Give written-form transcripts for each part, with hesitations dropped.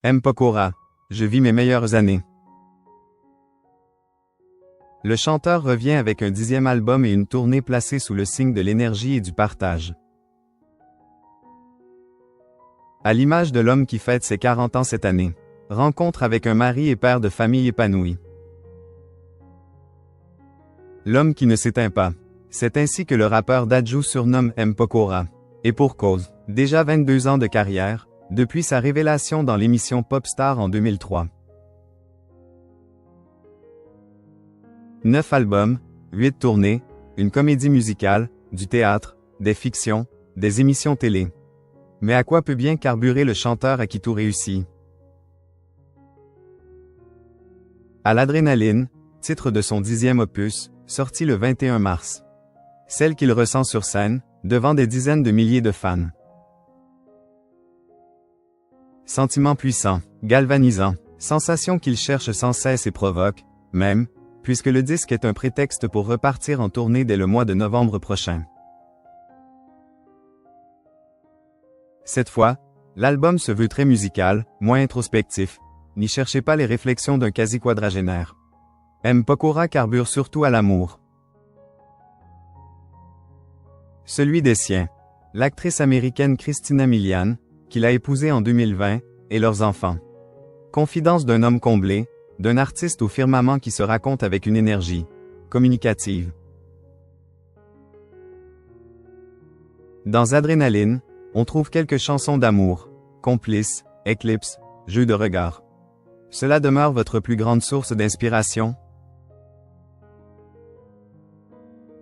M. Pokora. Je vis mes meilleures années. Le chanteur revient avec un 10e album et une tournée placée sous le signe de l'énergie et du partage. À l'image de l'homme qui fête ses 40 ans cette année. Rencontre avec un mari et père de famille épanoui. L'homme qui ne s'éteint pas. C'est ainsi que le rappeur Dadju surnomme M. Pokora. Et pour cause, déjà 22 ans de carrière, depuis sa révélation dans l'émission Popstar en 2003. 9 albums, 8 tournées, une comédie musicale, du théâtre, des fictions, des émissions télé. Mais à quoi peut bien carburer le chanteur à qui tout réussit? À l'adrénaline, titre de son 10e opus, sorti le 21 mars. Celle qu'il ressent sur scène, devant des dizaines de milliers de fans. Sentiment puissant, galvanisant, sensation qu'il cherche sans cesse et provoque, même, puisque le disque est un prétexte pour repartir en tournée dès le mois de novembre prochain. Cette fois, l'album se veut très musical, moins introspectif. N'y cherchez pas les réflexions d'un quasi-quadragénaire. M. Pokora carbure surtout à l'amour. Celui des siens. L'actrice américaine Christina Milian, qu'il a épousée en 2020, et leurs enfants. Confidence d'un homme comblé, d'un artiste au firmament qui se raconte avec une énergie communicative. Dans Adrénaline, on trouve quelques chansons d'amour, Complice, Éclipse, Jeu de regard. Cela demeure votre plus grande source d'inspiration?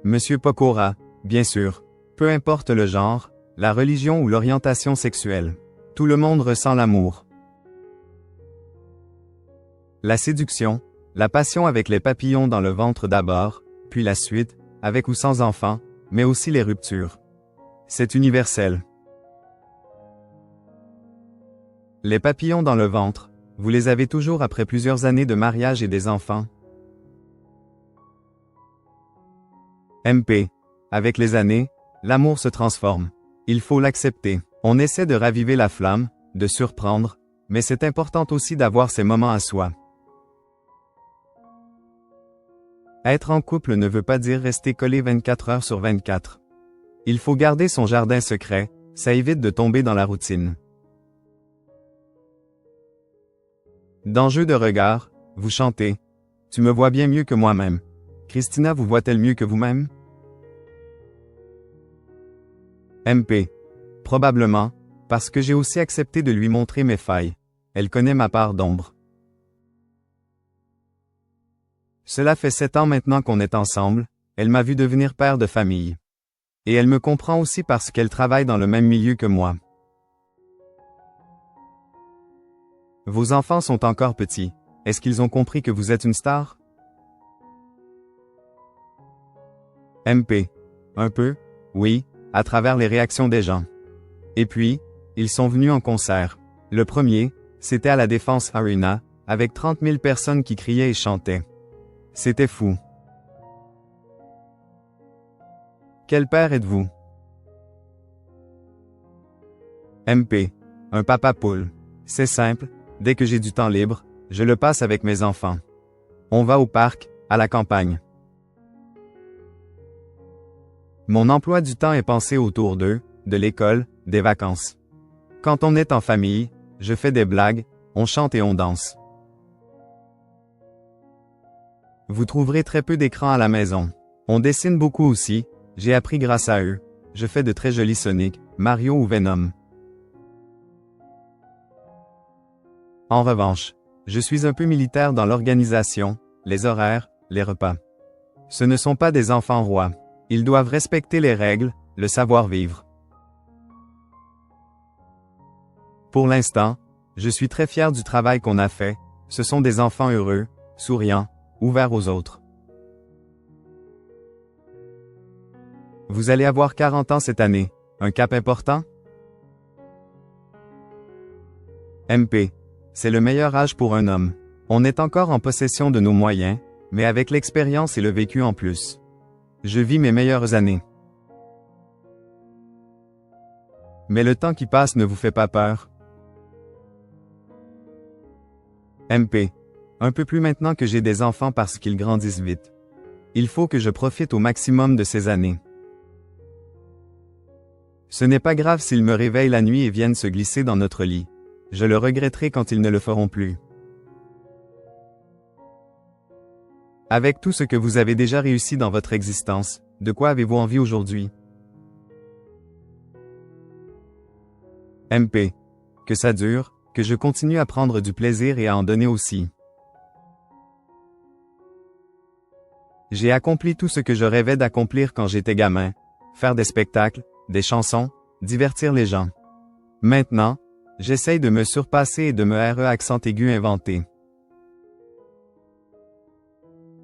Monsieur Pokora, bien sûr. Peu importe le genre, la religion ou l'orientation sexuelle. Tout le monde ressent l'amour. La séduction, la passion avec les papillons dans le ventre d'abord, puis la suite, avec ou sans enfants, mais aussi les ruptures. C'est universel. Les papillons dans le ventre, vous les avez toujours après plusieurs années de mariage et des enfants? MP. Avec les années, l'amour se transforme. Il faut l'accepter. On essaie de raviver la flamme, de surprendre, mais c'est important aussi d'avoir ces moments à soi. Être en couple ne veut pas dire rester collé 24 heures sur 24. Il faut garder son jardin secret, ça évite de tomber dans la routine. Dans Jeu de regard, vous chantez « Tu me vois bien mieux que moi-même ». Christina vous voit-elle mieux que vous-même? MP. Probablement, parce que j'ai aussi accepté de lui montrer mes failles. Elle connaît ma part d'ombre. Cela fait 7 ans maintenant qu'on est ensemble, elle m'a vu devenir père de famille. Et elle me comprend aussi parce qu'elle travaille dans le même milieu que moi. Vos enfants sont encore petits. Est-ce qu'ils ont compris que vous êtes une star? MP. Un peu, oui, à travers les réactions des gens. Et puis, ils sont venus en concert. Le premier, c'était à la Défense Arena, avec 30 000 personnes qui criaient et chantaient. C'était fou. Quel père êtes-vous? MP. Un papa poule. C'est simple, dès que j'ai du temps libre, je le passe avec mes enfants. On va au parc, à la campagne. Mon emploi du temps est pensé autour d'eux, de l'école, des vacances. Quand on est en famille, je fais des blagues, on chante et on danse. Vous trouverez très peu d'écrans à la maison. On dessine beaucoup aussi, j'ai appris grâce à eux. Je fais de très jolis Sonic, Mario ou Venom. En revanche, je suis un peu militaire dans l'organisation, les horaires, les repas. Ce ne sont pas des enfants rois. Ils doivent respecter les règles, le savoir-vivre. Pour l'instant, je suis très fier du travail qu'on a fait. Ce sont des enfants heureux, souriants, ouverts aux autres. Vous allez avoir 40 ans cette année. Un cap important? MP. C'est le meilleur âge pour un homme. On est encore en possession de nos moyens, mais avec l'expérience et le vécu en plus. Je vis mes meilleures années. Mais le temps qui passe ne vous fait pas peur? MP. Un peu plus maintenant que j'ai des enfants parce qu'ils grandissent vite. Il faut que je profite au maximum de ces années. Ce n'est pas grave s'ils me réveillent la nuit et viennent se glisser dans notre lit. Je le regretterai quand ils ne le feront plus. Avec tout ce que vous avez déjà réussi dans votre existence, de quoi avez-vous envie aujourd'hui? MP. Que ça dure, que je continue à prendre du plaisir et à en donner aussi. J'ai accompli tout ce que je rêvais d'accomplir quand j'étais gamin. Faire des spectacles, des chansons, divertir les gens. Maintenant, j'essaye de me surpasser et de me accent aigu inventer.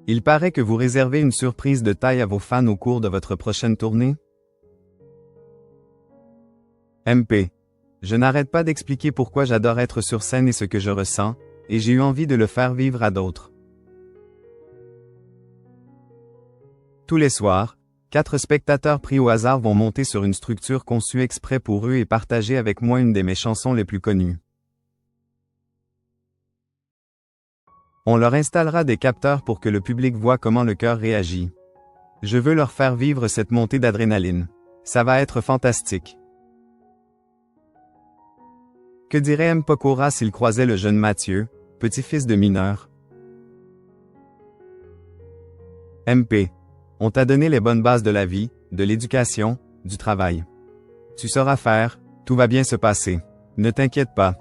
Il paraît que vous réservez une surprise de taille à vos fans au cours de votre prochaine tournée? MP. Je n'arrête pas d'expliquer pourquoi j'adore être sur scène et ce que je ressens, et j'ai eu envie de le faire vivre à d'autres. Tous les soirs, 4 spectateurs pris au hasard vont monter sur une structure conçue exprès pour eux et partager avec moi une de mes chansons les plus connues. On leur installera des capteurs pour que le public voit comment le cœur réagit. Je veux leur faire vivre cette montée d'adrénaline. Ça va être fantastique. Que dirait M. Pokora s'il croisait le jeune Mathieu, petit-fils de mineur? MP. On t'a donné les bonnes bases de la vie, de l'éducation, du travail. Tu sauras faire, tout va bien se passer. Ne t'inquiète pas.